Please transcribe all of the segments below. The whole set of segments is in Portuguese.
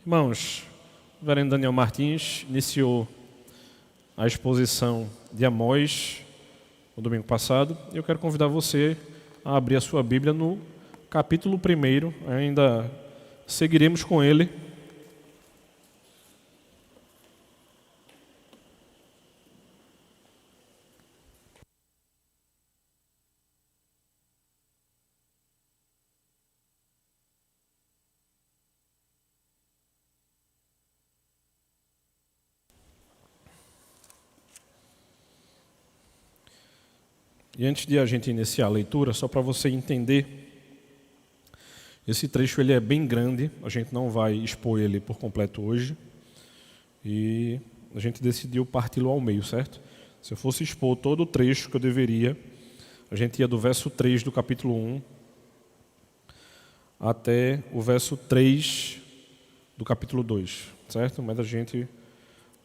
Irmãos, o reverendo Daniel Martins iniciou a exposição de Amós no domingo passado. Eu quero convidar você a abrir a sua Bíblia no capítulo 1, ainda seguiremos com ele. E antes de a gente iniciar a leitura, só para você entender, esse trecho ele é bem grande, a gente não vai expor ele por completo hoje, e a gente decidiu parti-lo ao meio, certo? Se eu fosse expor todo o trecho que eu deveria, a gente ia do verso 3 do capítulo 1 até o verso 3 do capítulo 2, certo? Mas a gente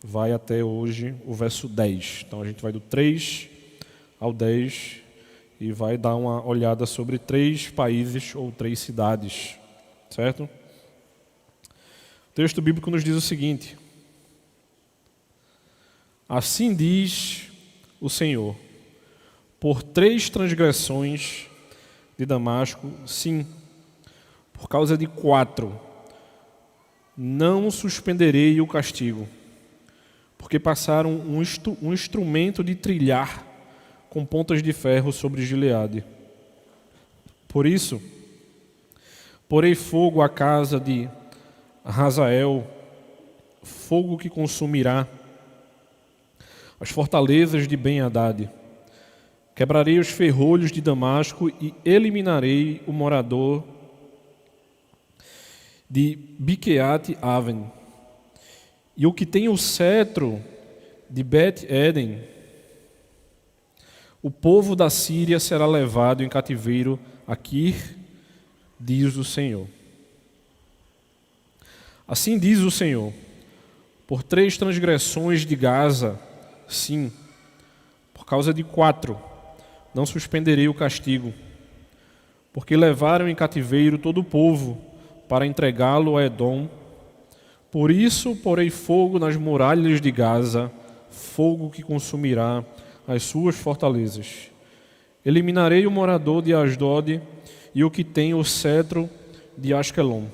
vai até hoje o verso 10, então a gente vai do 3 ao 10 e vai dar uma olhada sobre 3 países ou 3 cidades, certo? O texto bíblico nos diz o seguinte: assim diz o Senhor, por 3 transgressões de Damasco, sim, por causa de 4, não suspenderei o castigo, porque passaram um instrumento de trilhar com pontas de ferro sobre Gileade. Por isso, porei fogo à casa de Hazael, fogo que consumirá as fortalezas de Ben-Hadad. Quebrarei os ferrolhos de Damasco e eliminarei o morador de Biqueate-Aven. E o que tem o cetro de Bet-Eden, o povo da Síria será levado em cativeiro a Kir, diz o Senhor. Assim diz o Senhor, por 3 transgressões de Gaza, sim, por causa de 4, não suspenderei o castigo, porque levaram em cativeiro todo o povo para entregá-lo a Edom. Por isso porei fogo nas muralhas de Gaza, fogo que consumirá as suas fortalezas. Eliminarei o morador de Asdod e o que tem o cetro de Asquelon.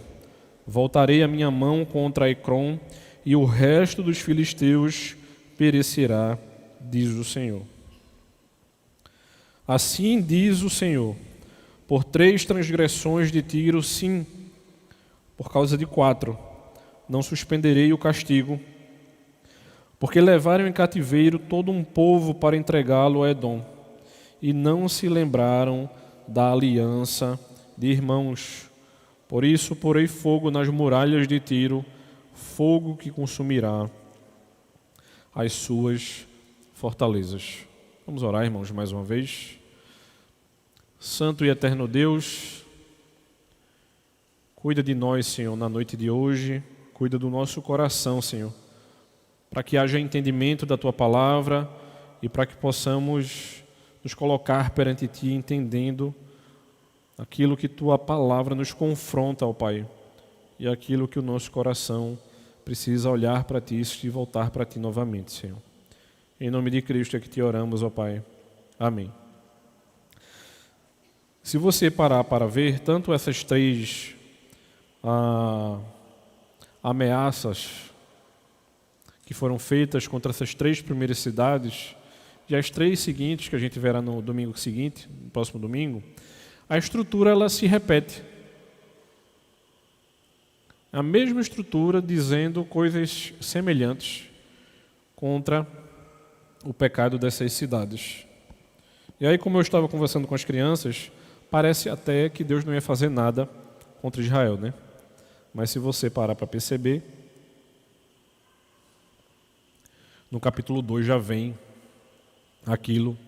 Voltarei a minha mão contra Ecrom e o resto dos filisteus perecerá, diz o Senhor. Assim diz o Senhor, por 3 transgressões de Tiro, sim, por causa de 4, não suspenderei o castigo, porque levaram em cativeiro todo um povo para entregá-lo a Edom, e não se lembraram da aliança de irmãos. Por isso porei fogo nas muralhas de Tiro, fogo que consumirá as suas fortalezas. Vamos orar, irmãos, mais uma vez. Santo e eterno Deus, cuida de nós, Senhor, na noite de hoje, cuida do nosso coração, Senhor, para que haja entendimento da Tua palavra e para que possamos nos colocar perante Ti entendendo aquilo que Tua palavra nos confronta, ó Pai, e aquilo que o nosso coração precisa olhar para Ti e voltar para Ti novamente, Senhor. Em nome de Cristo é que Te oramos, ó Pai. Amém. Se você parar para ver, tanto essas 3 ameaças que foram feitas contra essas 3 primeiras cidades, e as 3 seguintes, que a gente verá no domingo seguinte, no próximo domingo, a estrutura ela se repete. A mesma estrutura dizendo coisas semelhantes contra o pecado dessas cidades. E aí, como eu estava conversando com as crianças, parece até que Deus não ia fazer nada contra Israel, né? Mas se você parar para perceber, no capítulo 2 já vem aquilo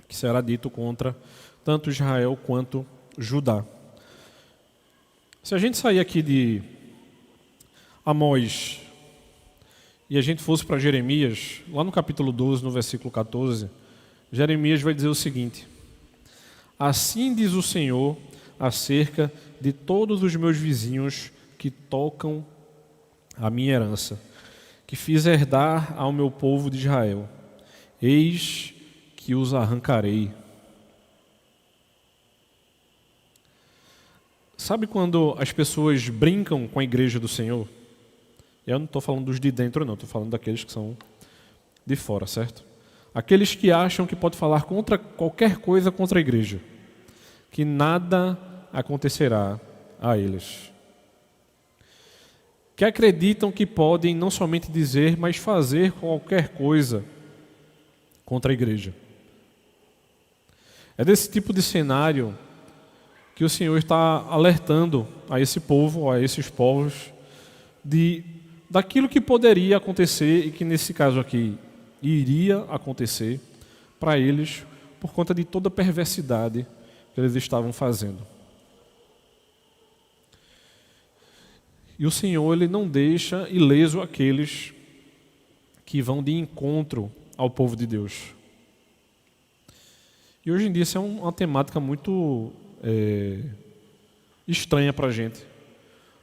que será dito contra tanto Israel quanto Judá. Se a gente sair aqui de Amós e a gente fosse para Jeremias, lá no capítulo 12, no versículo 14, Jeremias vai dizer o seguinte: assim diz o Senhor acerca de todos os meus vizinhos que tocam a minha herança, que fiz herdar ao meu povo de Israel. Eis que os arrancarei. Sabe quando as pessoas brincam com a igreja do Senhor? Eu não estou falando dos de dentro, não. Estou falando daqueles que são de fora, certo? Aqueles que acham que pode falar contra qualquer coisa contra a igreja. Que nada acontecerá a eles. Que acreditam que podem não somente dizer, mas fazer qualquer coisa contra a igreja. É desse tipo de cenário que o Senhor está alertando a esse povo, a esses povos, daquilo que poderia acontecer e que nesse caso aqui iria acontecer para eles por conta de toda a perversidade que eles estavam fazendo. E o Senhor, Ele não deixa ileso aqueles que vão de encontro ao povo de Deus. E hoje em dia isso é uma temática muito estranha para a gente.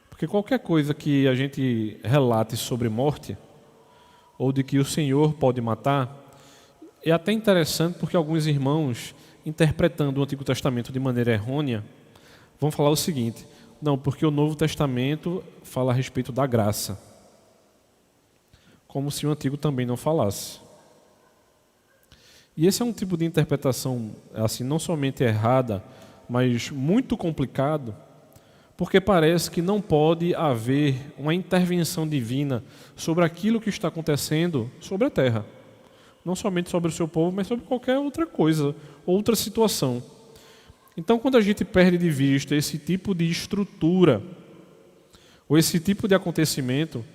Porque qualquer coisa que a gente relate sobre morte, ou de que o Senhor pode matar, é até interessante porque alguns irmãos, interpretando o Antigo Testamento de maneira errônea, vão falar o seguinte: não, porque o Novo Testamento fala a respeito da graça. Como se o Antigo também não falasse. E esse é um tipo de interpretação, assim, não somente errada, mas muito complicado, porque parece que não pode haver uma intervenção divina sobre aquilo que está acontecendo sobre a terra. Não somente sobre o seu povo, mas sobre qualquer outra coisa, outra situação. Então, quando a gente perde de vista esse tipo de estrutura, ou esse tipo de acontecimento,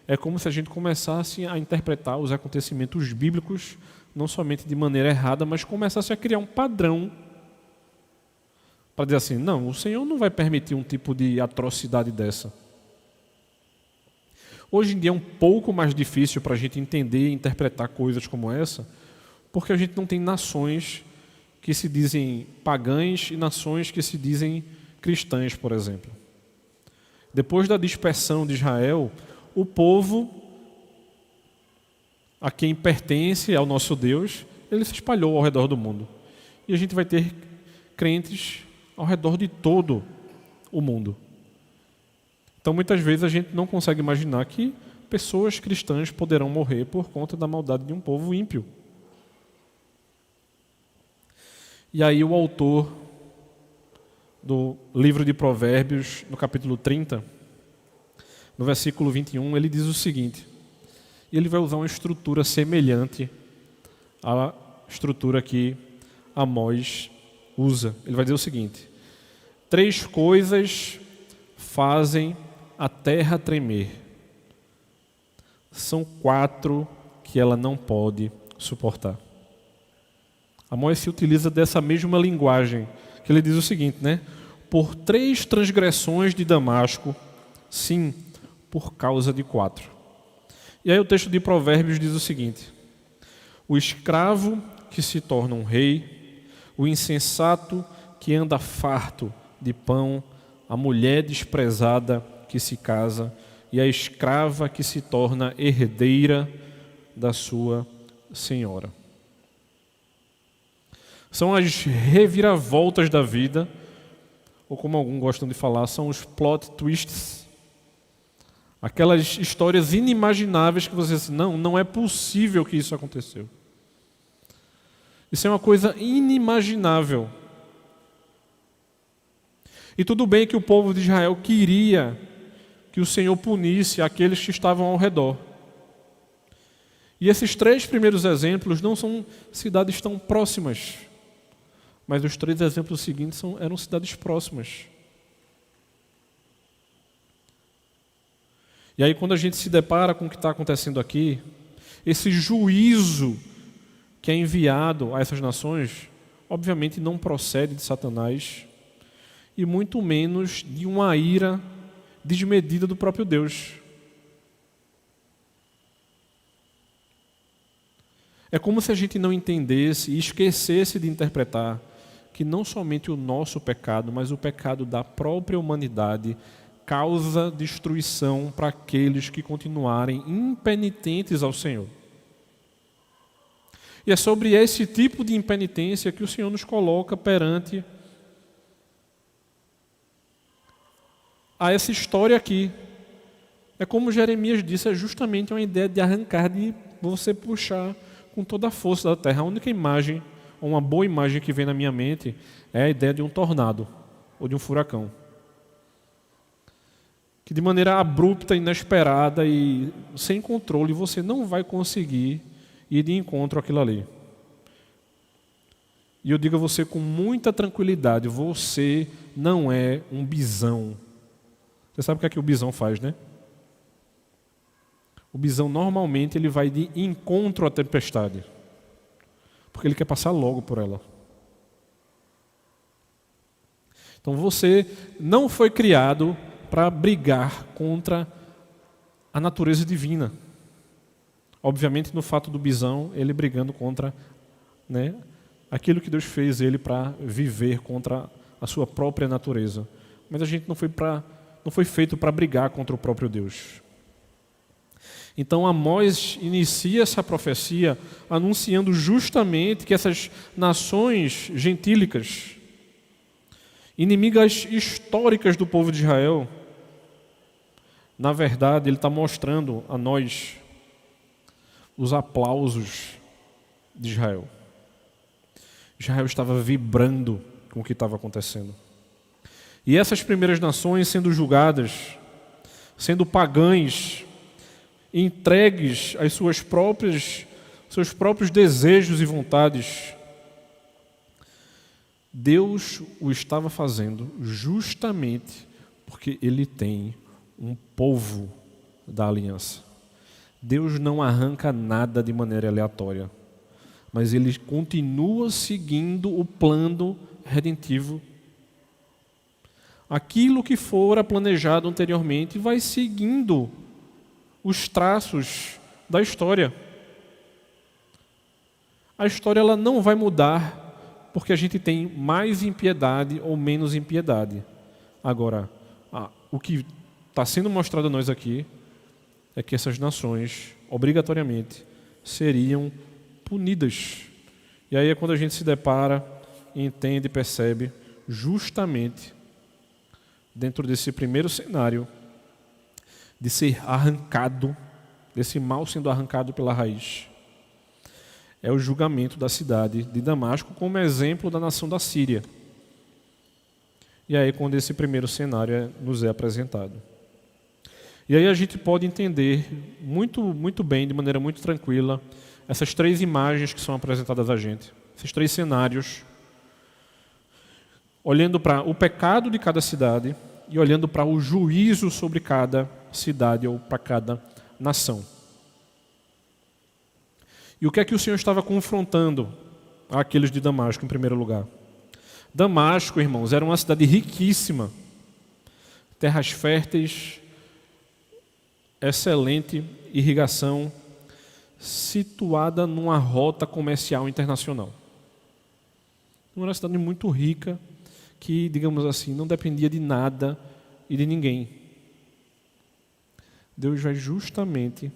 é como se a gente começasse a interpretar os acontecimentos bíblicos, não somente de maneira errada, mas começasse a criar um padrão para dizer assim: não, o Senhor não vai permitir um tipo de atrocidade dessa. Hoje em dia é um pouco mais difícil para a gente entender e interpretar coisas como essa, porque a gente não tem nações que se dizem pagãs e nações que se dizem cristãs, por exemplo. Depois da dispersão de Israel, o povo a quem pertence ao nosso Deus, ele se espalhou ao redor do mundo. E a gente vai ter crentes ao redor de todo o mundo. Então, muitas vezes, a gente não consegue imaginar que pessoas cristãs poderão morrer por conta da maldade de um povo ímpio. E aí o autor do livro de Provérbios, no capítulo 30, no versículo 21, ele diz o seguinte, e ele vai usar uma estrutura semelhante à estrutura que Amós usa. Ele vai dizer o seguinte: 3 coisas fazem a terra tremer. São 4 que ela não pode suportar. Amós se utiliza dessa mesma linguagem, que ele diz o seguinte, né? Por 3 transgressões de Damasco, sim, por causa de 4. E aí o texto de Provérbios diz o seguinte: o escravo que se torna um rei, o insensato que anda farto de pão, a mulher desprezada que se casa e a escrava que se torna herdeira da sua senhora. São as reviravoltas da vida, ou como alguns gostam de falar, são os plot twists. Aquelas histórias inimagináveis que você diz, não é possível que isso aconteceu. Isso é uma coisa inimaginável. E tudo bem que o povo de Israel queria que o Senhor punisse aqueles que estavam ao redor. E esses 3 primeiros exemplos não são cidades tão próximas, mas os 3 exemplos seguintes eram cidades próximas. E aí quando a gente se depara com o que está acontecendo aqui, esse juízo que é enviado a essas nações, obviamente não procede de Satanás, e muito menos de uma ira desmedida do próprio Deus. É como se a gente não entendesse e esquecesse de interpretar que não somente o nosso pecado, mas o pecado da própria humanidade causa destruição para aqueles que continuarem impenitentes ao Senhor. E é sobre esse tipo de impenitência que o Senhor nos coloca perante a essa história aqui. É como Jeremias disse, é justamente uma ideia de arrancar, de você puxar com toda a força da terra. A única imagem, ou uma boa imagem que vem na minha mente, é a ideia de um tornado ou de um furacão. Que de maneira abrupta, inesperada e sem controle, você não vai conseguir ir de encontro àquilo ali. E eu digo a você com muita tranquilidade, você não é um bisão. Você sabe o que é que o bisão faz, né? O bisão normalmente ele vai de encontro à tempestade, porque ele quer passar logo por ela. Então você não foi criado para brigar contra a natureza divina. Obviamente, no fato do bisão, ele brigando contra, né, aquilo que Deus fez ele para viver contra a sua própria natureza. Mas a gente não foi feito para brigar contra o próprio Deus. Então Amós inicia essa profecia anunciando justamente que essas nações gentílicas, inimigas históricas do povo de Israel, na verdade ele está mostrando a nós os aplausos de Israel. Israel estava vibrando com o que estava acontecendo. E essas primeiras nações sendo julgadas, sendo pagãs, entregues às seus próprios desejos e vontades, Deus o estava fazendo justamente porque Ele tem um povo da aliança. Deus não arranca nada de maneira aleatória, mas Ele continua seguindo o plano redentivo. Aquilo que fora planejado anteriormente vai seguindo os traços da história. A história ela não vai mudar porque a gente tem mais impiedade ou menos impiedade. Agora, o que está sendo mostrado a nós aqui é que essas nações, obrigatoriamente, seriam punidas. E aí é quando a gente se depara, entende e percebe, justamente dentro desse primeiro cenário, de ser arrancado, desse mal sendo arrancado pela raiz. É o julgamento da cidade de Damasco como exemplo da nação da Síria. E aí quando esse primeiro cenário nos é apresentado. E aí a gente pode entender muito bem, de maneira muito tranquila, essas três imagens que são apresentadas a gente. Esses três cenários, olhando para o pecado de cada cidade e olhando para o juízo sobre cada cidade ou para cada nação. E o que é que o Senhor estava confrontando aqueles de Damasco, em primeiro lugar? Damasco, irmãos, era uma cidade riquíssima, terras férteis, excelente irrigação, situada numa rota comercial internacional. Uma era uma cidade muito rica, que, digamos assim, não dependia de nada e de ninguém. Deus vai justamente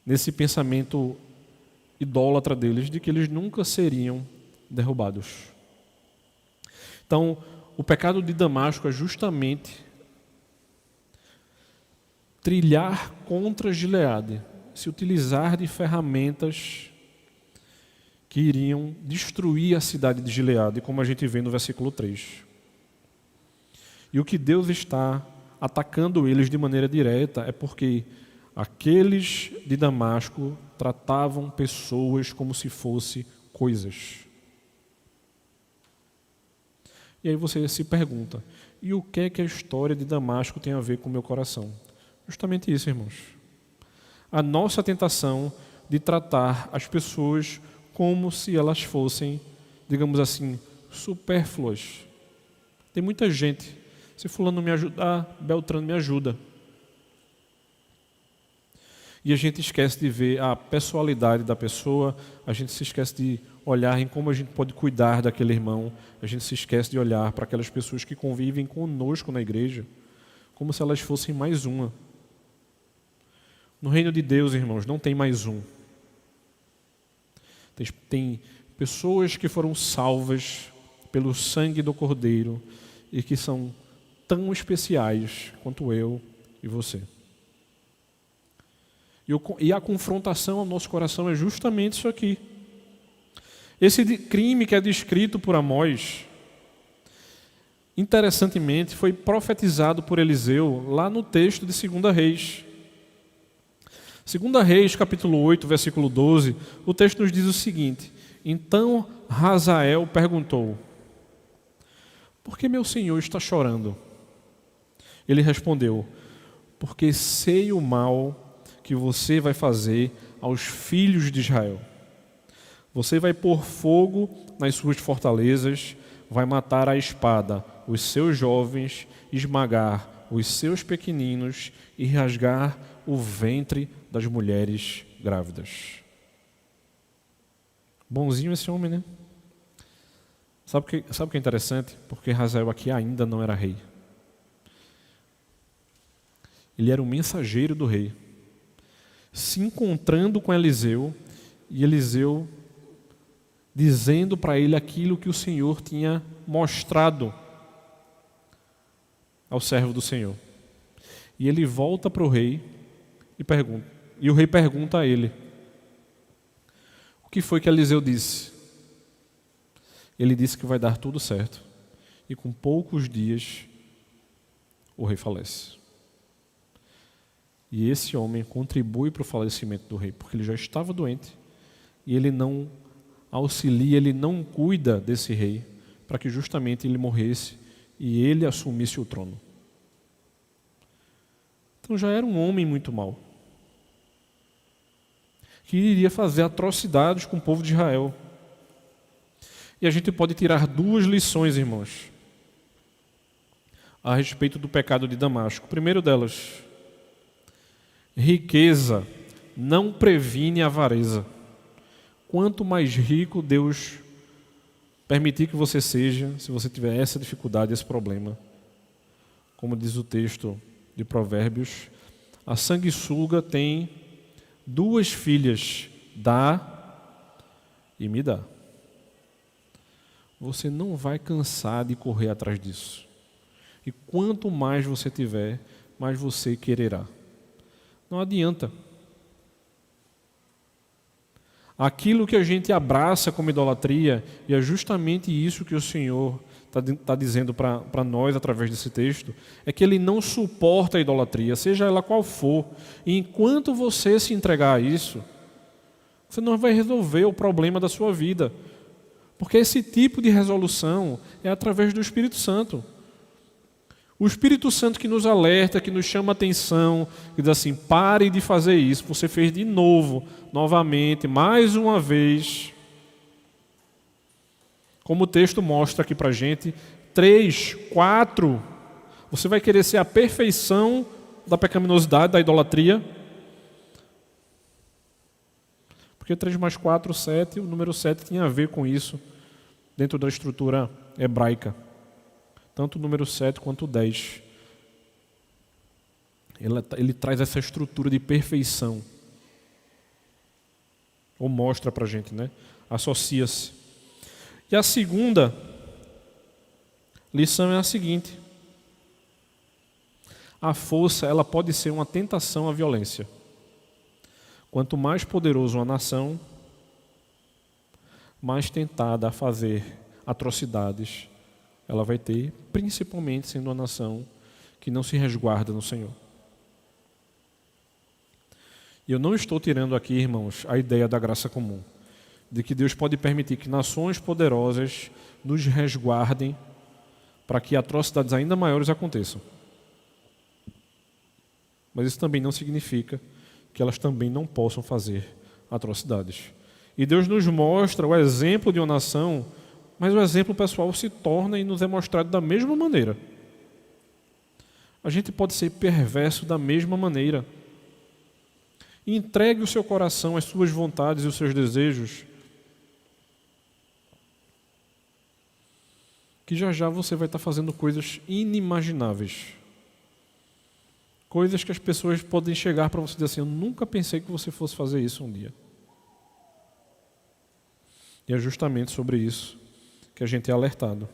nesse pensamento idólatra deles, de que eles nunca seriam derrubados. Então, o pecado de Damasco é justamente trilhar contra Gileade, se utilizar de ferramentas que iriam destruir a cidade de Gileade, como a gente vê no versículo 3. E o que Deus está atacando eles de maneira direta é porque aqueles de Damasco tratavam pessoas como se fossem coisas. E aí você se pergunta, e o que é que a história de Damasco tem a ver com o meu coração? Justamente isso, irmãos. A nossa tentação de tratar as pessoas como se elas fossem, digamos assim, supérfluas. Tem muita gente, se fulano me ajudar, Beltrano me ajuda. E a gente esquece de ver a pessoalidade da pessoa, a gente se esquece de olhar em como a gente pode cuidar daquele irmão, a gente se esquece de olhar para aquelas pessoas que convivem conosco na igreja, como se elas fossem mais uma. No reino de Deus, irmãos, não tem mais um. Tem pessoas que foram salvas pelo sangue do Cordeiro e que são tão especiais quanto eu e você. E a confrontação ao nosso coração é justamente isso aqui. Esse crime que é descrito por Amós, interessantemente, foi profetizado por Eliseu lá no texto de 2 Reis. 2 Reis, capítulo 8, versículo 12, o texto nos diz o seguinte: Então Hazael perguntou: Por que meu senhor está chorando? Ele respondeu: Porque sei o mal que você vai fazer aos filhos de Israel. Você vai pôr fogo nas suas fortalezas, vai matar à espada os seus jovens, esmagar os seus pequeninos e rasgar o ventre das mulheres grávidas. Bonzinho esse homem, né? Sabe o que é interessante? Porque Hazael aqui ainda não era rei. Ele era o mensageiro do rei, se encontrando com Eliseu, e Eliseu dizendo para ele aquilo que o Senhor tinha mostrado ao servo do Senhor. E ele volta para o rei e pergunta. E o rei pergunta a ele: O que foi que Eliseu disse? Ele disse que vai dar tudo certo. E com poucos dias o rei falece. E esse homem contribui para o falecimento do rei, porque ele já estava doente e ele não auxilia, ele não cuida desse rei, para que justamente ele morresse e ele assumisse o trono. Então já era um homem muito mau, que iria fazer atrocidades com o povo de Israel. E a gente pode tirar 2 lições, irmãos, a respeito do pecado de Damasco. O primeiro delas: riqueza não previne a avareza. Quanto mais rico Deus permitir que você seja, se você tiver essa dificuldade, esse problema, como diz o texto de Provérbios, a sanguessuga tem 2 filhas, dá e me dá. Você não vai cansar de correr atrás disso. E quanto mais você tiver, mais você quererá. Não adianta. Aquilo que a gente abraça como idolatria, e é justamente isso que o Senhor está dizendo para nós através desse texto, é que Ele não suporta a idolatria, seja ela qual for. E enquanto você se entregar a isso, você não vai resolver o problema da sua vida. Porque esse tipo de resolução é através do Espírito Santo. O Espírito Santo que nos alerta, que nos chama a atenção, que diz assim: pare de fazer isso, você fez de novo, novamente, mais uma vez. Como o texto mostra aqui para a gente, 3, 4, você vai querer ser a perfeição da pecaminosidade, da idolatria. Porque 3 mais 4, 7, o número 7 tinha a ver com isso, dentro da estrutura hebraica. Tanto o número 7 quanto o 10. Ele traz essa estrutura de perfeição. Ou mostra para a gente, né? Associa-se. E a segunda lição é a seguinte: a força, ela pode ser uma tentação à violência. Quanto mais poderoso uma nação, mais tentada a fazer atrocidades ela vai ter, principalmente sendo uma nação que não se resguarda no Senhor. E eu não estou tirando aqui, irmãos, a ideia da graça comum, de que Deus pode permitir que nações poderosas nos resguardem para que atrocidades ainda maiores aconteçam. Mas isso também não significa que elas também não possam fazer atrocidades. E Deus nos mostra o exemplo de uma nação, mas o exemplo pessoal se torna e nos é mostrado da mesma maneira. A gente pode ser perverso da mesma maneira. E entregue o seu coração, as suas vontades e os seus desejos, que já já você vai estar fazendo coisas inimagináveis. Coisas que as pessoas podem chegar para você e dizer assim: eu nunca pensei que você fosse fazer isso um dia. E é justamente sobre isso que a gente é alertado.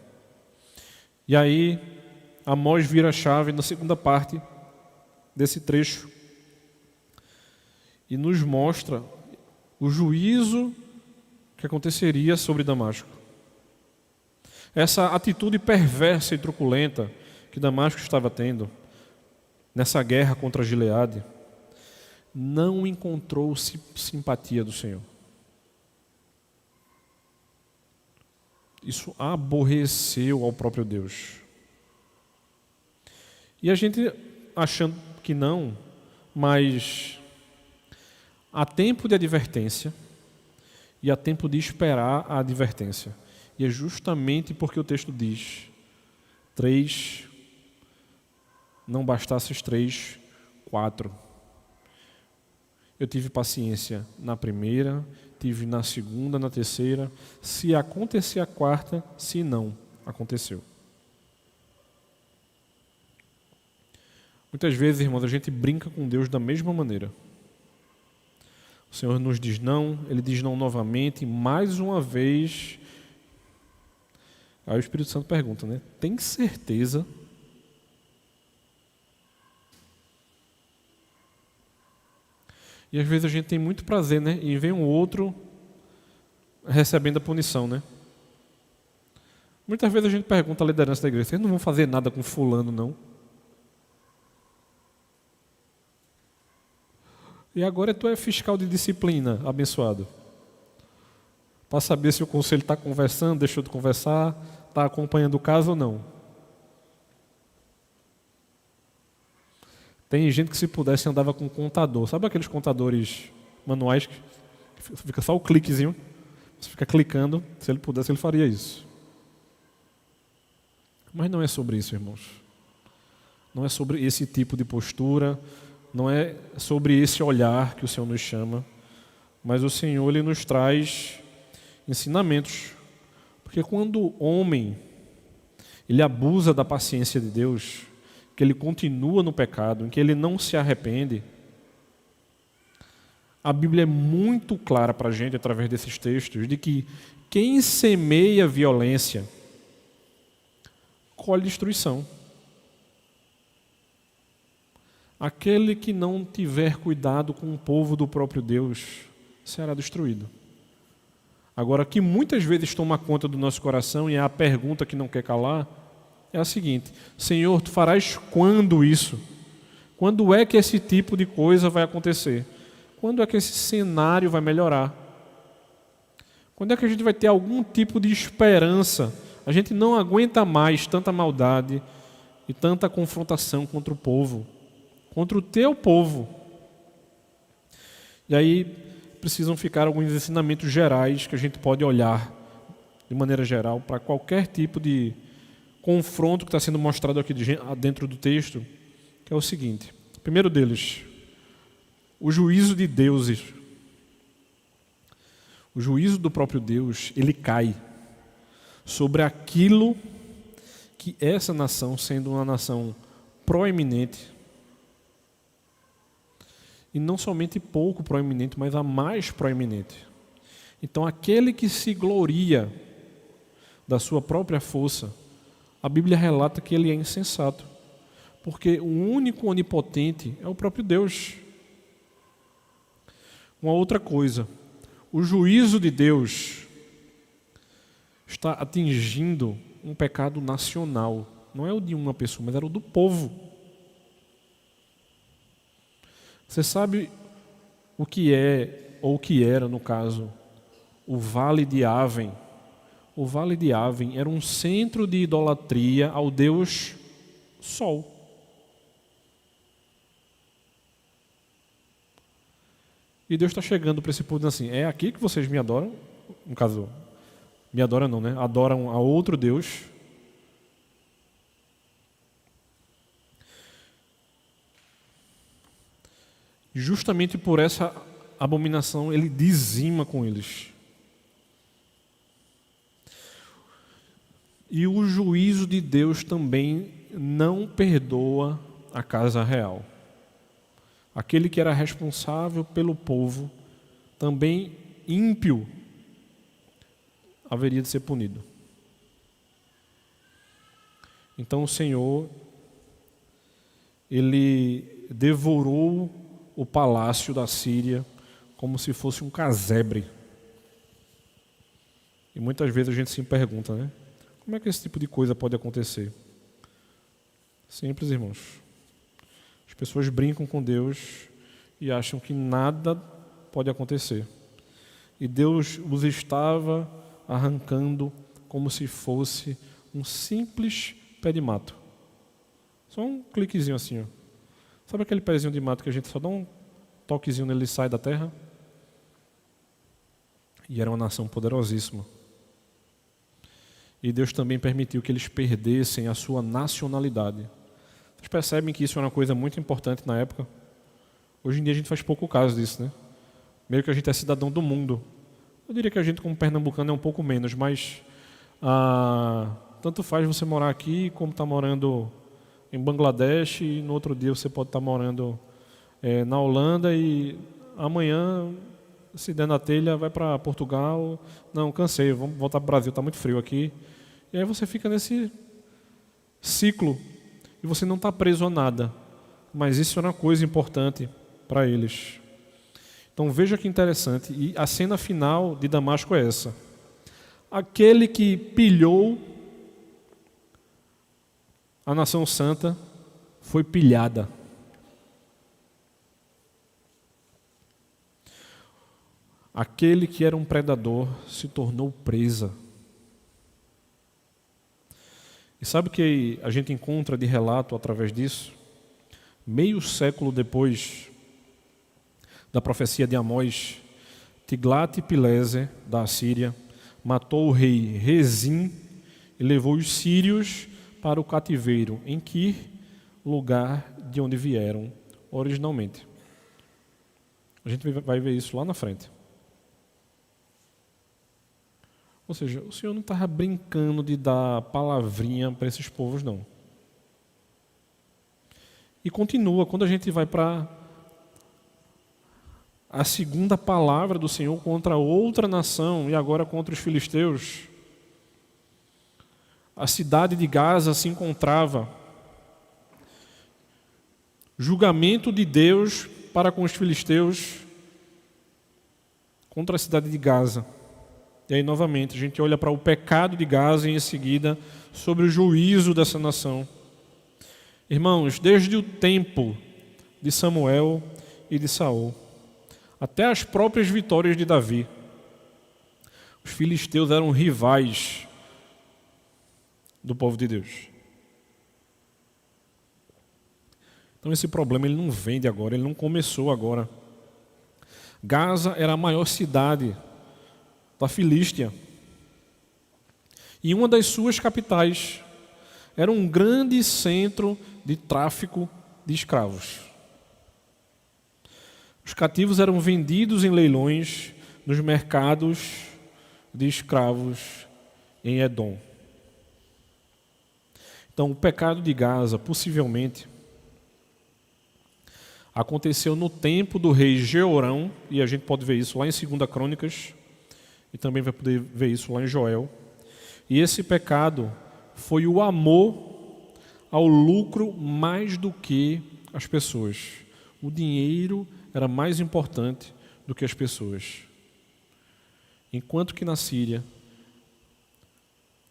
E aí, Amós vira a chave na segunda parte desse trecho e nos mostra o juízo que aconteceria sobre Damasco. Essa atitude perversa e truculenta que Damasco estava tendo nessa guerra contra Gileade não encontrou simpatia do Senhor. Isso aborreceu ao próprio Deus. E a gente achando que não, mas há tempo de advertência e há tempo de esperar a advertência. E é justamente porque o texto diz: 3, não bastasse 3, 4. Eu tive paciência na primeira, tive na segunda, na terceira. Se acontecer a quarta, se não, aconteceu. Muitas vezes, irmãos, a gente brinca com Deus da mesma maneira. O Senhor nos diz não, Ele diz não novamente, mais uma vez. Aí o Espírito Santo pergunta, né? Tem certeza? E às vezes a gente tem muito prazer, né? E vem um outro recebendo a punição, né? Muitas vezes a gente pergunta à liderança da igreja: vocês não vão fazer nada com fulano, não? E agora tu é fiscal de disciplina, abençoado. Para saber se o conselho está conversando, deixou de conversar, está acompanhando o caso ou não. Tem gente que, se pudesse, andava com um contador. Sabe aqueles contadores manuais que fica só o cliquezinho? Você fica clicando. Se ele pudesse, ele faria isso. Mas não é sobre isso, irmãos. Não é sobre esse tipo de postura. Não é sobre esse olhar que o Senhor nos chama. Mas o Senhor, Ele nos traz ensinamentos. Porque quando o homem ele abusa da paciência de Deus, que ele continua no pecado, em que ele não se arrepende, a Bíblia é muito clara para a gente, através desses textos, de que quem semeia violência colhe destruição. Aquele que não tiver cuidado com o povo do próprio Deus será destruído. Agora, que muitas vezes toma conta do nosso coração, e é a pergunta que não quer calar, é a seguinte: Senhor, tu farás quando isso? Quando é que esse tipo de coisa vai acontecer? Quando é que esse cenário vai melhorar? Quando é que a gente vai ter algum tipo de esperança? A gente não aguenta mais tanta maldade e tanta confrontação contra o povo, contra o teu povo. E aí precisam ficar alguns ensinamentos gerais que a gente pode olhar de maneira geral para qualquer tipo de confronto que está sendo mostrado aqui dentro do texto, que é o seguinte: primeiro deles, o juízo de deuses. O juízo do próprio Deus, ele cai sobre aquilo que essa nação, sendo uma nação proeminente, e não somente pouco proeminente, mas a mais proeminente. Então, aquele que se gloria da sua própria força, a Bíblia relata que ele é insensato, porque o único onipotente é o próprio Deus. Uma outra coisa, o juízo de Deus está atingindo um pecado nacional. Não é o de uma pessoa, mas era o do povo. Você sabe o que é, ou o que era, no caso, o Vale de Aven? O Vale de Aven era um centro de idolatria ao Deus Sol. E Deus está chegando para esse povo dizendo assim: é aqui que vocês me adoram? No caso, me adoram não, né? Adoram a outro Deus. E justamente por essa abominação ele dizima com eles. E o juízo de Deus também não perdoa a casa real. Aquele que era responsável pelo povo, também ímpio, haveria de ser punido. Então o Senhor, Ele devorou o palácio da Síria como se fosse um casebre. E muitas vezes a gente se pergunta, né? Como é que esse tipo de coisa pode acontecer? Simples, irmãos. As pessoas brincam com Deus e acham que nada pode acontecer. E Deus os estava arrancando como se fosse um simples pé de mato. Só um cliquezinho assim, ó. Sabe aquele pezinho de mato que a gente só dá um toquezinho nele e sai da terra? E era uma nação poderosíssima. E Deus também permitiu que eles perdessem a sua nacionalidade. Vocês percebem que isso é uma coisa muito importante na época? Hoje em dia a gente faz pouco caso disso, né? Meio que a gente é cidadão do mundo. Eu diria que a gente como pernambucano é um pouco menos, mas tanto faz você morar aqui como estar morando em Bangladesh e no outro dia você pode estar morando na Holanda e amanhã, se der na telha, vai para Portugal. Não, cansei, vamos voltar para o Brasil, está muito frio aqui. E aí você fica nesse ciclo e você não está preso a nada. Mas isso é uma coisa importante para eles. Então veja que interessante. E a cena final de Damasco é essa. Aquele que pilhou a nação santa foi pilhada. Aquele que era um predador se tornou presa. E sabe o que a gente encontra de relato através disso? Meio século depois da profecia de Amós, Tiglat-Pileser, da Assíria, matou o rei Rezim e levou os sírios para o cativeiro, em Quir, lugar de onde vieram originalmente. A gente vai ver isso lá na frente. Ou seja, o Senhor não estava brincando de dar palavrinha para esses povos, não. E continua, quando a gente vai para a segunda palavra do Senhor contra outra nação, e agora contra os filisteus, a cidade de Gaza se encontrava. Julgamento de Deus para com os filisteus contra a cidade de Gaza. E aí, novamente, a gente olha para o pecado de Gaza e, em seguida, sobre o juízo dessa nação. Irmãos, desde o tempo de Samuel e de Saul, até as próprias vitórias de Davi, os filisteus eram rivais do povo de Deus. Então, esse problema ele não vem de agora, ele não começou agora. Gaza era a maior cidade da Filístia. E uma das suas capitais era um grande centro de tráfico de escravos. Os cativos eram vendidos em leilões nos mercados de escravos em Edom. Então, o pecado de Gaza, possivelmente, aconteceu no tempo do rei Jeorão, e a gente pode ver isso lá em 2 Crônicas, e também vai poder ver isso lá em Joel. E esse pecado foi o amor ao lucro mais do que as pessoas. O dinheiro era mais importante do que as pessoas. Enquanto que na Síria,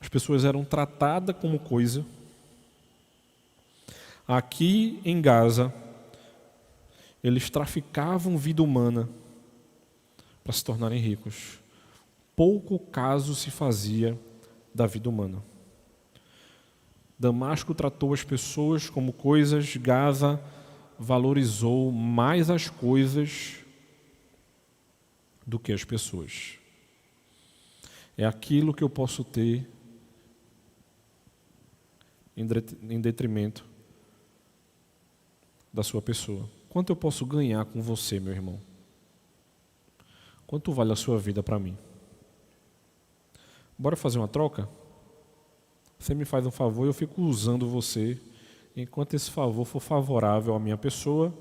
as pessoas eram tratadas como coisa, aqui em Gaza, eles traficavam vida humana para se tornarem ricos. Pouco caso se fazia da vida humana. Damasco tratou as pessoas como coisas, Gaza valorizou mais as coisas do que as pessoas. É aquilo que eu posso ter em detrimento da sua pessoa. quanto eu posso ganhar com você, meu irmão? Quanto vale a sua vida para mim? Bora fazer uma troca? Você me faz um favor e eu fico usando você enquanto esse favor for favorável à minha pessoa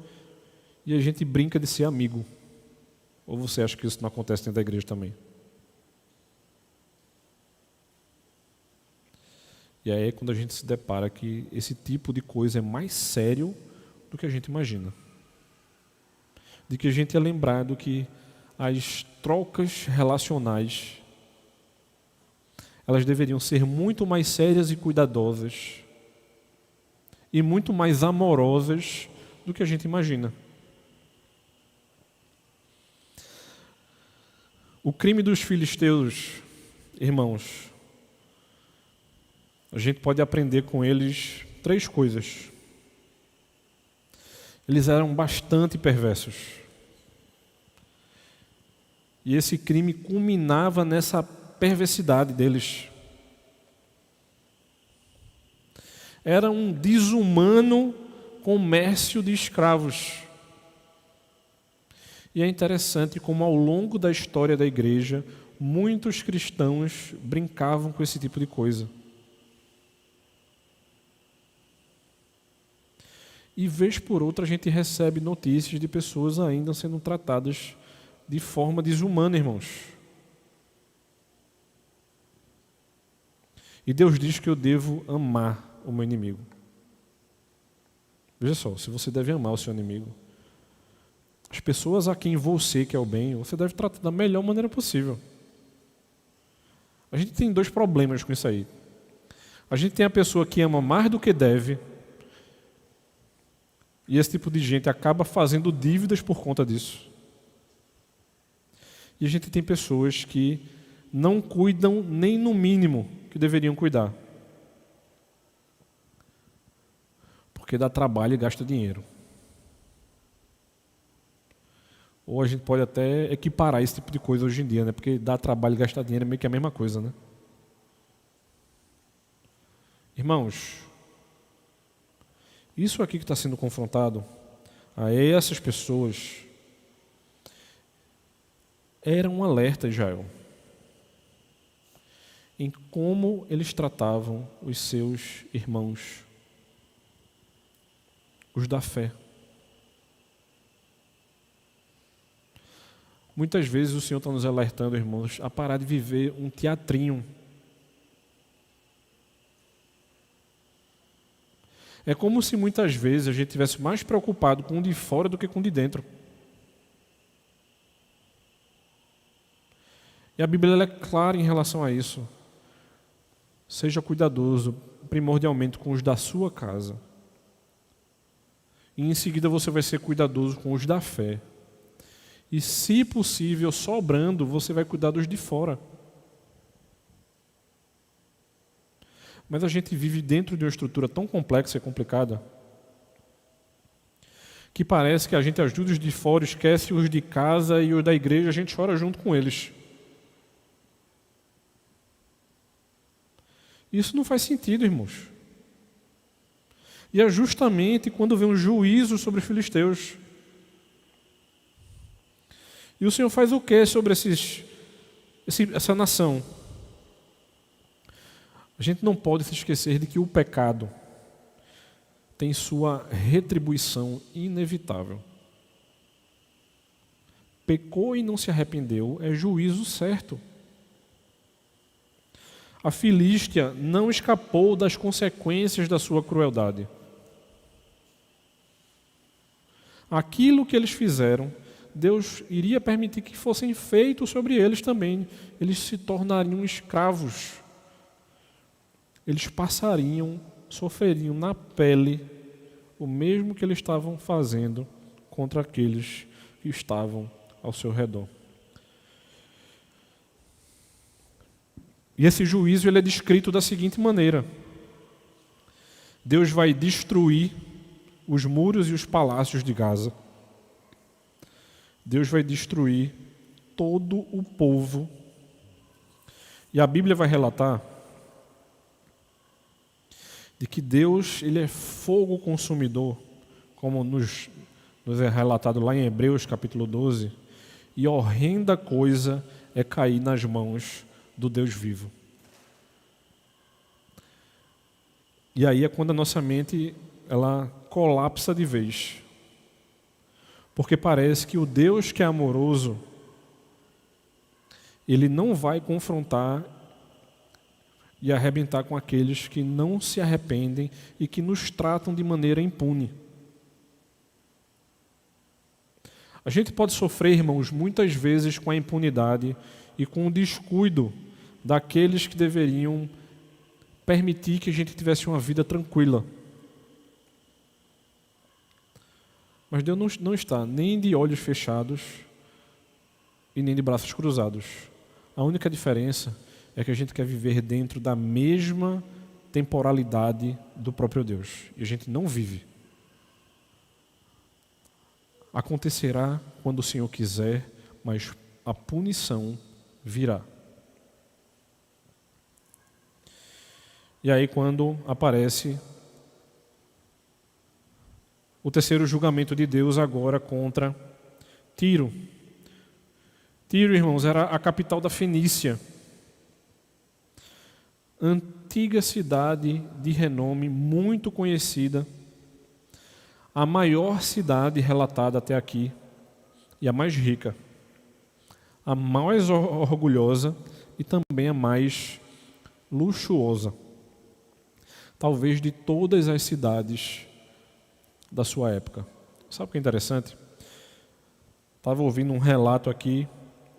e a gente brinca de ser amigo. Ou você acha que isso não acontece dentro da igreja também? E aí é quando a gente se depara que esse tipo de coisa é mais sério do que a gente imagina. De que a gente é lembrado que as trocas relacionais elas deveriam ser muito mais sérias e cuidadosas e muito mais amorosas do que a gente imagina. O crime dos filisteus, irmãos, a gente pode aprender com eles 3 coisas. Eles eram bastante perversos. E esse crime culminava nessa perversidade deles. Era um desumano comércio de escravos. E é interessante como ao longo da história da igreja, muitos cristãos brincavam com esse tipo de coisa. E vez por outra a gente recebe notícias de pessoas ainda sendo tratadas de forma desumana, irmãos. E Deus diz que eu devo amar o meu inimigo. Veja só, se você deve amar o seu inimigo, as pessoas a quem você quer o bem, você deve tratar da melhor maneira possível. A gente tem 2 problemas com isso aí. A gente tem a pessoa que ama mais do que deve, e esse tipo de gente acaba fazendo dívidas por conta disso. E a gente tem pessoas que não cuidam nem no mínimo que deveriam cuidar. Porque dá trabalho e gasta dinheiro. Ou a gente pode até equiparar esse tipo de coisa hoje em dia, né? Porque dar trabalho e gastar dinheiro é meio que a mesma coisa, né? Irmãos, isso aqui que está sendo confrontado a essas pessoas era um alerta, Israel, em como eles tratavam os seus irmãos, os da fé. Muitas vezes o Senhor está nos alertando, irmãos, a parar de viver um teatrinho. É como se muitas vezes a gente estivesse mais preocupado com o de fora do que com o de dentro. E a Bíblia ela é clara em relação a isso. Seja cuidadoso, primordialmente com os da sua casa. E em seguida você vai ser cuidadoso com os da fé. E se possível, sobrando, você vai cuidar dos de fora. Mas a gente vive dentro de uma estrutura tão complexa e complicada que parece que a gente ajuda os de fora, esquece os de casa e os da igreja, a gente chora junto com eles. Isso não faz sentido, irmãos. E é justamente quando vem um juízo sobre os filisteus. E o Senhor faz o que sobre essa nação? A gente não pode se esquecer de que o pecado tem sua retribuição inevitável. Pecou e não se arrependeu, é juízo certo. A Filístia não escapou das consequências da sua crueldade. Aquilo que eles fizeram, Deus iria permitir que fossem feitos sobre eles também. Eles se tornariam escravos. Eles passariam, sofreriam na pele o mesmo que eles estavam fazendo contra aqueles que estavam ao seu redor. E esse juízo ele é descrito da seguinte maneira: Deus vai destruir os muros e os palácios de Gaza. Deus vai destruir todo o povo. E a Bíblia vai relatar de que Deus ele é fogo consumidor, como nos nos é relatado lá em Hebreus capítulo 12, e horrenda coisa é cair nas mãos do Deus vivo. E aí é quando a nossa mente ela colapsa de vez. Porque parece que o Deus que é amoroso, Ele não vai confrontar e arrebentar com aqueles que não se arrependem e que nos tratam de maneira impune. A gente pode sofrer, irmãos, muitas vezes com a impunidade e com o descuido daqueles que deveriam permitir que a gente tivesse uma vida tranquila. Mas Deus não está nem de olhos fechados e nem de braços cruzados. A única diferença é que a gente quer viver dentro da mesma temporalidade do próprio Deus. E a gente não vive. Acontecerá quando o Senhor quiser, mas a punição virá. E aí quando aparece o terceiro julgamento de Deus agora contra Tiro. Tiro, irmãos, era a capital da Fenícia. Antiga cidade de renome, muito conhecida. A maior cidade relatada até aqui e a mais rica. A mais orgulhosa e também a mais luxuosa. Talvez de todas as cidades da sua época. Sabe o que é interessante? Estava ouvindo um relato aqui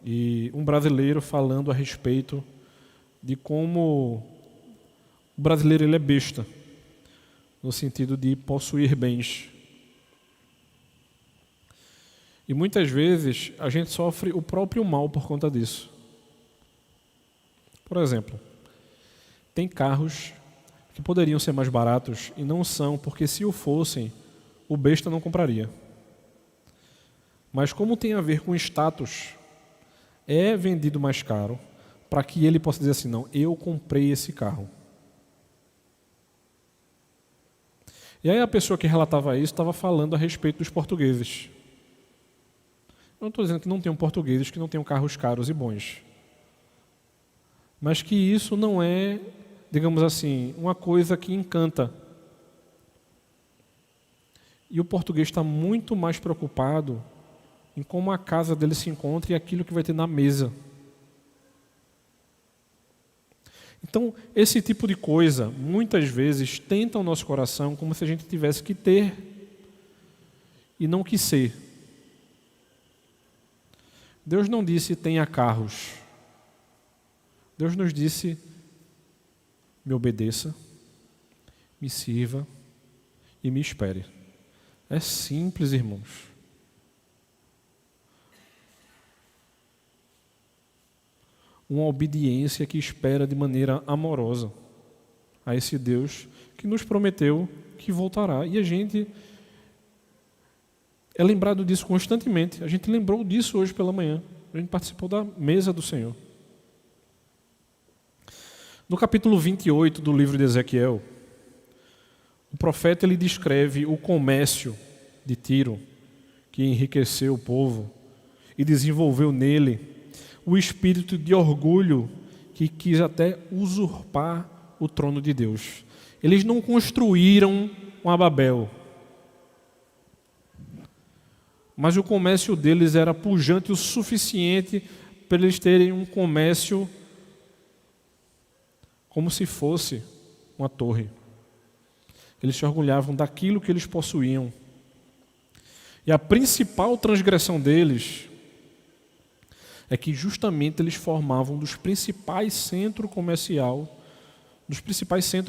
e um brasileiro falando a respeito de como o brasileiro ele é besta, no sentido de possuir bens. E muitas vezes a gente sofre o próprio mal por conta disso. Por exemplo, tem carros que poderiam ser mais baratos e não são, porque se o fossem, o besta não compraria. Mas como tem a ver com status, é vendido mais caro para que ele possa dizer assim, não, eu comprei esse carro. E aí a pessoa que relatava isso estava falando a respeito dos portugueses. Eu não estou dizendo que não tenham portugueses que não tenham carros caros e bons. Mas que isso não é, digamos assim, uma coisa que encanta. E o português está muito mais preocupado em como a casa dele se encontra e aquilo que vai ter na mesa. Então, esse tipo de coisa, muitas vezes, tenta o nosso coração como se a gente tivesse que ter e não que ser. Deus não disse tenha carros. Deus nos disse me obedeça, me sirva e me espere. É simples, irmãos. Uma obediência que espera de maneira amorosa a esse Deus que nos prometeu que voltará. E a gente é lembrado disso constantemente. A gente lembrou disso hoje pela manhã. A gente participou da mesa do Senhor. No capítulo 28 do livro de Ezequiel, o profeta ele descreve o comércio de Tiro, que enriqueceu o povo e desenvolveu nele o espírito de orgulho que quis até usurpar o trono de Deus. Eles não construíram uma Babel, mas o comércio deles era pujante o suficiente para eles terem um comércio como se fosse uma torre. Eles se orgulhavam daquilo que eles possuíam. E a principal transgressão deles é que justamente eles formavam dos principais centros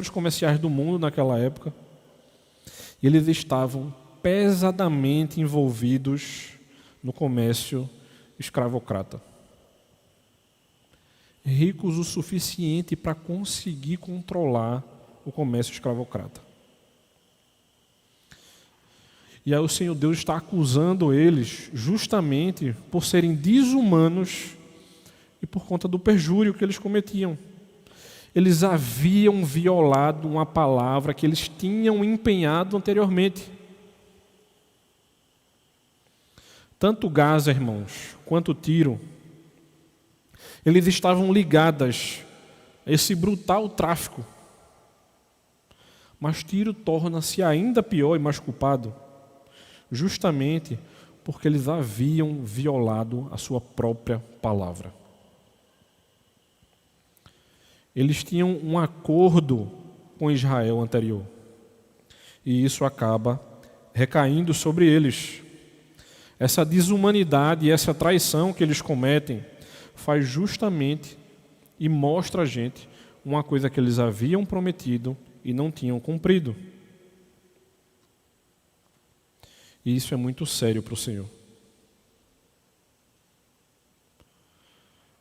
comerciais do mundo naquela época. E eles estavam pesadamente envolvidos no comércio escravocrata. Ricos o suficiente para conseguir controlar o comércio escravocrata. E aí o Senhor Deus está acusando eles justamente por serem desumanos e por conta do perjúrio que eles cometiam. Eles haviam violado uma palavra que eles tinham empenhado anteriormente. Tanto Gaza, irmãos, quanto Tiro, eles estavam ligadas a esse brutal tráfico. Mas Tiro torna-se ainda pior e mais culpado, justamente porque eles haviam violado a sua própria palavra. Eles tinham um acordo com Israel anterior, e isso acaba recaindo sobre eles. Essa desumanidade e essa traição que eles cometem faz justamente e mostra a gente uma coisa que eles haviam prometido e não tinham cumprido. E isso é muito sério para o Senhor.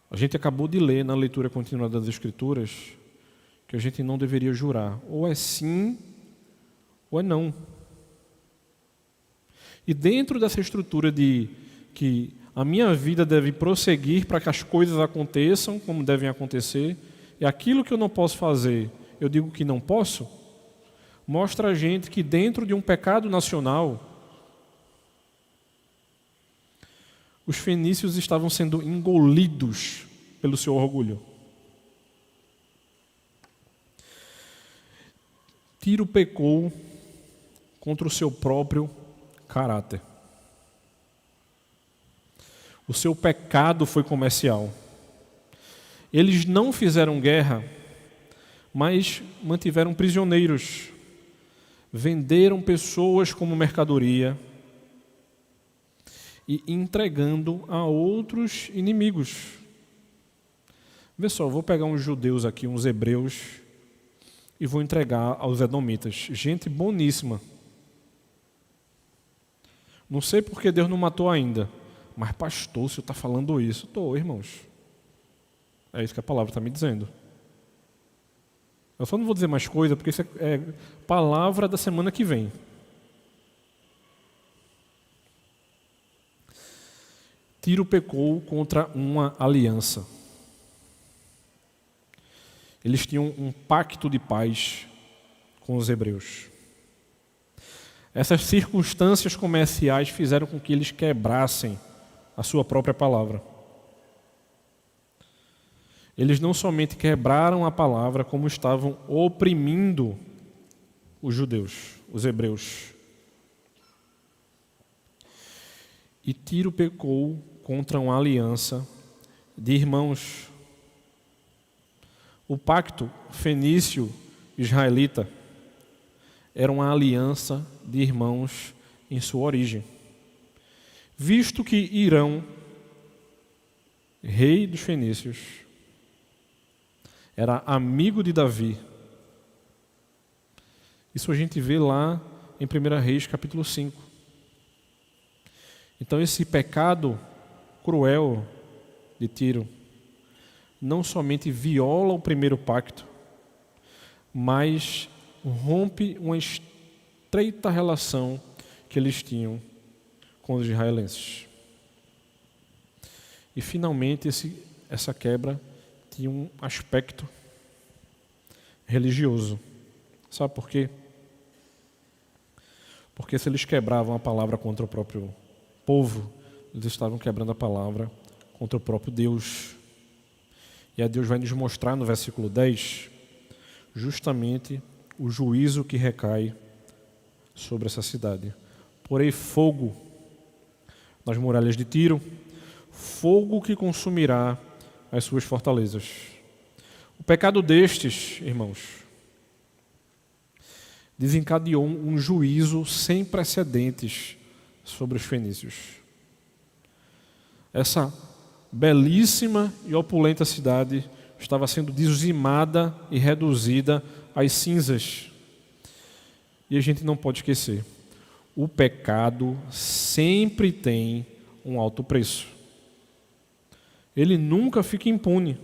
A gente acabou de ler na leitura continuada das Escrituras que a gente não deveria jurar. Ou é sim, ou é não. E dentro dessa estrutura de que a minha vida deve prosseguir para que as coisas aconteçam como devem acontecer, e aquilo que eu não posso fazer, eu digo que não posso, mostra a gente que dentro de um pecado nacional, os fenícios estavam sendo engolidos pelo seu orgulho. Tiro pecou contra o seu próprio caráter. O seu pecado foi comercial. Eles não fizeram guerra, mas mantiveram prisioneiros. Venderam pessoas como mercadoria e entregando a outros inimigos. Vê só, eu vou pegar uns judeus aqui, uns hebreus, e vou entregar aos edomitas. Gente boníssima. Não sei porque Deus não matou ainda, mas pastor, o senhor está falando isso? Estou, irmãos. É isso que a palavra está me dizendo. Eu só não vou dizer mais coisa, porque isso é palavra da semana que vem. Tiro pecou contra uma aliança. Eles tinham um pacto de paz com os hebreus. Essas circunstâncias comerciais fizeram com que eles quebrassem a sua própria palavra. Eles não somente quebraram a palavra, como estavam oprimindo os judeus, os hebreus. E Tiro pecou contra uma aliança de irmãos. O pacto fenício-israelita era uma aliança de irmãos em sua origem. Visto que Irão, rei dos fenícios, era amigo de Davi. Isso a gente vê lá em 1 Reis, capítulo 5. Então esse pecado cruel de Tiro não somente viola o primeiro pacto, mas rompe uma estreita relação que eles tinham com os israelenses. E finalmente essa quebra tinha um aspecto religioso. Sabe por quê? Porque se eles quebravam a palavra contra o próprio povo, eles estavam quebrando a palavra contra o próprio Deus. E a Deus vai nos mostrar no versículo 10 justamente o juízo que recai sobre essa cidade. Porém fogo nas muralhas de Tiro, fogo que consumirá as suas fortalezas. O pecado destes, irmãos, desencadeou um juízo sem precedentes sobre os fenícios. Essa belíssima e opulenta cidade estava sendo dizimada e reduzida às cinzas. E a gente não pode esquecer, o pecado sempre tem um alto preço. Ele nunca fica impune.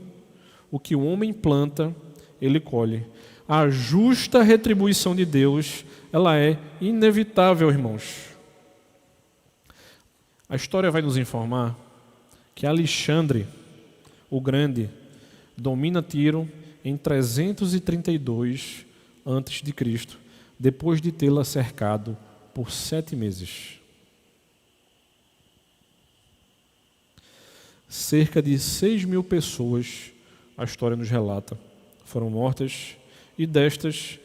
O que o homem planta, ele colhe. A justa retribuição de Deus, ela é inevitável, irmãos. A história vai nos informar que Alexandre, o Grande, domina Tiro em 332 a.C., depois de tê-la cercado por 7 meses. cerca de 6.000 pessoas, a história nos relata, foram mortas, e destas,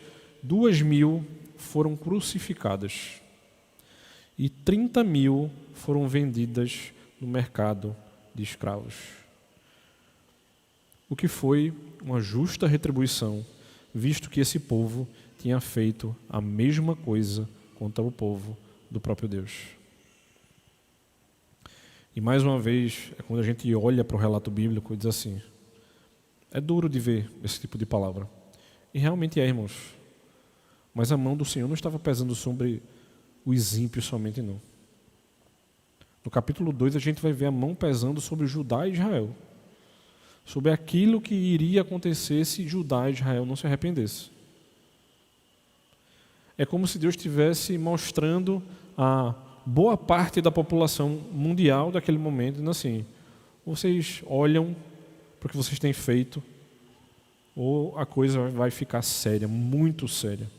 2.000 foram crucificadas e 30.000 foram vendidas no mercado de escravos. O que foi uma justa retribuição, visto que esse povo tinha feito a mesma coisa contra o povo do próprio Deus. E mais uma vez, é quando a gente olha para o relato bíblico e diz assim, é duro de ver esse tipo de palavra. E realmente é, irmãos. Mas a mão do Senhor não estava pesando sobre os ímpios somente, não. No capítulo 2 a gente vai ver a mão pesando sobre Judá e Israel. Sobre aquilo que iria acontecer se Judá e Israel não se arrependessem. É como se Deus estivesse mostrando a boa parte da população mundial daquele momento, dizendo assim, vocês olham para o que vocês têm feito, ou a coisa vai ficar séria, muito séria.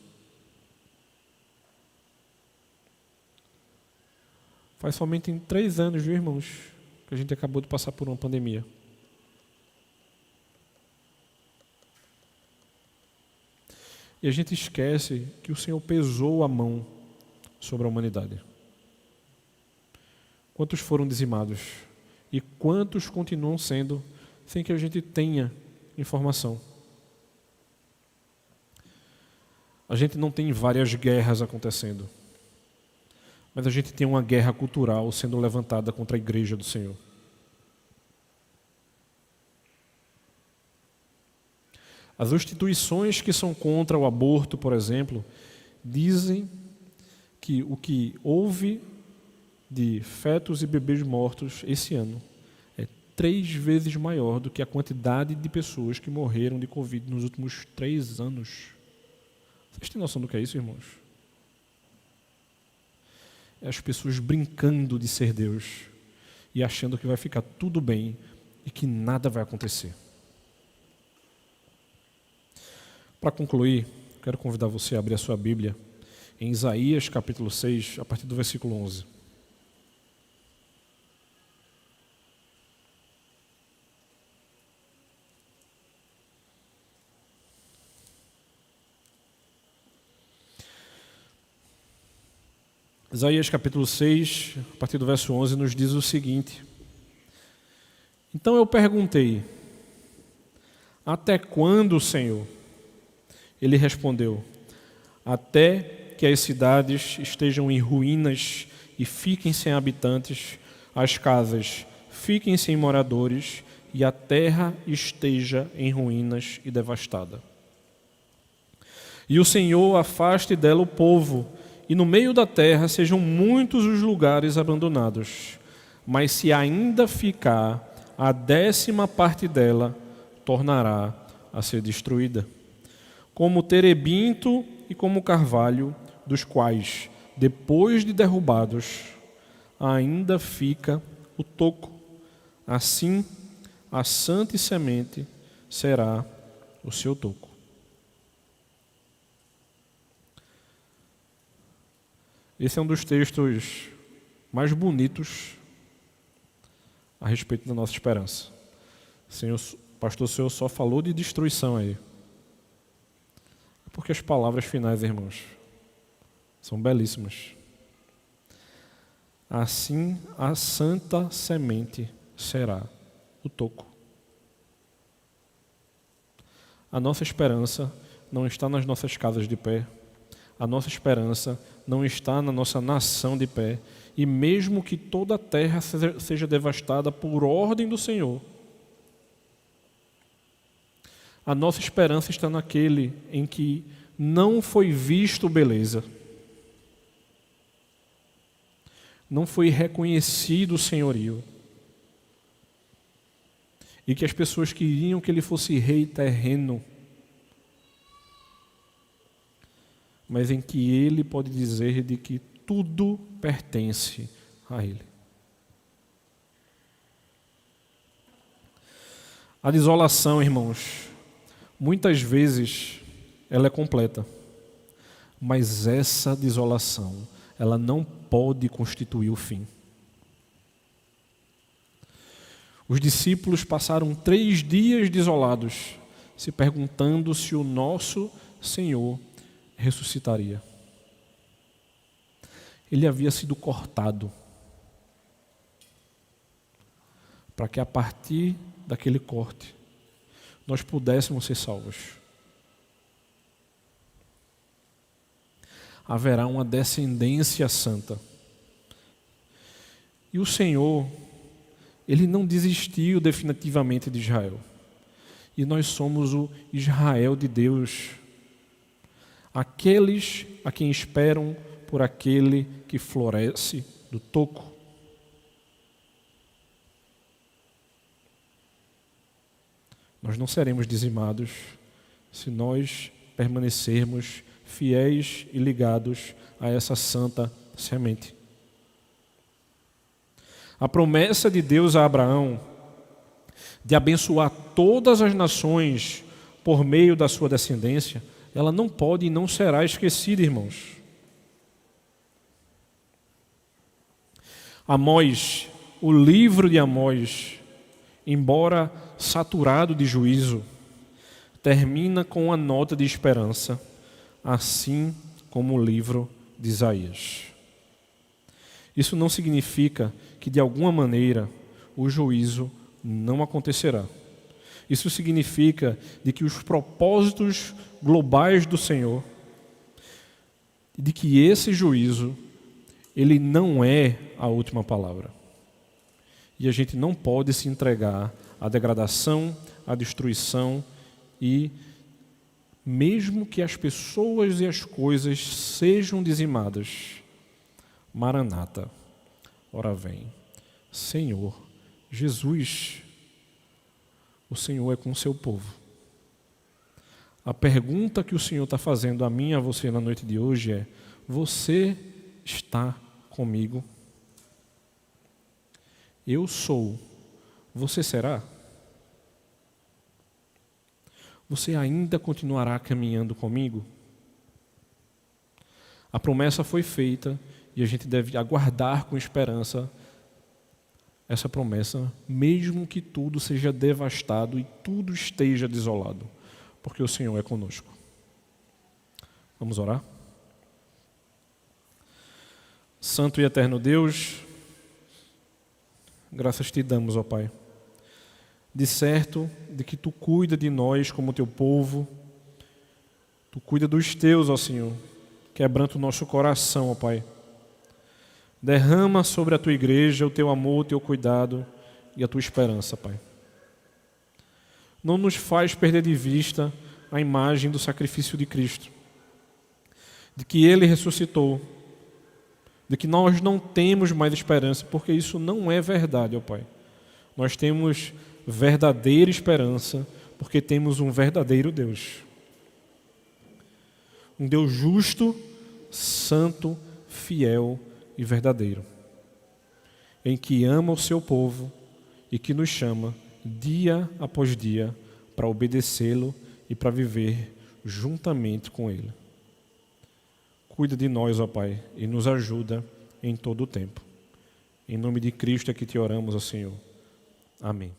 Faz somente em 3 anos, viu, irmãos, que a gente acabou de passar por uma pandemia. E a gente esquece que o Senhor pesou a mão sobre a humanidade. Quantos foram dizimados? E quantos continuam sendo sem que a gente tenha informação? A gente não tem várias guerras acontecendo, mas a gente tem uma guerra cultural sendo levantada contra a igreja do Senhor. As instituições que são contra o aborto, por exemplo, dizem que o que houve de fetos e bebês mortos esse ano é 3 vezes maior do que a quantidade de pessoas que morreram de Covid nos últimos 3 anos. Vocês têm noção do que é isso, irmãos? É as pessoas brincando de ser Deus e achando que vai ficar tudo bem e que nada vai acontecer. Para concluir, quero convidar você a abrir a sua Bíblia em Isaías capítulo 6, a partir do versículo 11. Isaías capítulo 6, a partir do verso 11, nos diz o seguinte: Então eu perguntei, até quando, Senhor? Ele respondeu, até que as cidades estejam em ruínas e fiquem sem habitantes, as casas fiquem sem moradores e a terra esteja em ruínas e devastada. E o Senhor afaste dela o povo, e no meio da terra sejam muitos os lugares abandonados. Mas se ainda ficar a 10ª parte dela, tornará a ser destruída. Como o terebinto e como o carvalho, dos quais, depois de derrubados, ainda fica o toco. Assim, a santa semente será o seu toco. Esse é um dos textos mais bonitos a respeito da nossa esperança. Senhor, pastor, o Senhor só falou de destruição aí. Porque as palavras finais, irmãos, são belíssimas. Assim, a santa semente será o toco. A nossa esperança não está nas nossas casas de pé. A nossa esperança não está na nossa nação de pé. E mesmo que toda a terra seja devastada por ordem do Senhor, a nossa esperança está naquele em que não foi visto beleza, não foi reconhecido o senhorio, e que as pessoas queriam que ele fosse rei terreno, mas em que ele pode dizer de que tudo pertence a ele. A desolação, irmãos, muitas vezes ela é completa, mas essa desolação, ela não pode constituir o fim. Os discípulos passaram 3 dias desolados, se perguntando se o nosso Senhor ressuscitaria. Ele havia sido cortado para que a partir daquele corte nós pudéssemos ser salvos. Haverá uma descendência santa. E o Senhor, Ele não desistiu definitivamente de Israel. E nós somos o Israel de Deus. Aqueles a quem esperam por aquele que floresce do toco. Nós não seremos dizimados se nós permanecermos fiéis e ligados a essa santa semente. A promessa de Deus a Abraão de abençoar todas as nações por meio da sua descendência, ela não pode e não será esquecida, irmãos. Amós, o livro de Amós, embora saturado de juízo, termina com uma nota de esperança, assim como o livro de Isaías. Isso não significa que, de alguma maneira, o juízo não acontecerá. Isso significa de que os propósitos globais do Senhor, de que esse juízo, ele não é a última palavra. E a gente não pode se entregar à degradação, à destruição e, mesmo que as pessoas e as coisas sejam dizimadas, Maranata, ora vem, Senhor Jesus, o Senhor é com o seu povo. A pergunta que o Senhor está fazendo a mim e a você na noite de hoje é: você está comigo? Eu sou, você será? Você ainda continuará caminhando comigo? A promessa foi feita e a gente deve aguardar com esperança essa promessa, mesmo que tudo seja devastado e tudo esteja desolado, porque o Senhor é conosco. Vamos orar? Santo e eterno Deus, graças te damos, ó Pai, de certo de que Tu cuida de nós como Teu povo, Tu cuida dos Teus, ó Senhor, quebranta o nosso coração, ó Pai. Derrama sobre a Tua igreja o Teu amor, o Teu cuidado e a Tua esperança, Pai. Não nos faz perder de vista a imagem do sacrifício de Cristo, de que Ele ressuscitou, de que nós não temos mais esperança, porque isso não é verdade, ó Pai. Nós temos verdadeira esperança, porque temos um verdadeiro Deus. Um Deus justo, santo, fiel e verdadeiro, em que ama o seu povo e que nos chama dia após dia para obedecê-lo e para viver juntamente com Ele. Cuida de nós, ó Pai, e nos ajuda em todo o tempo. Em nome de Cristo é que te oramos, ó Senhor. Amém.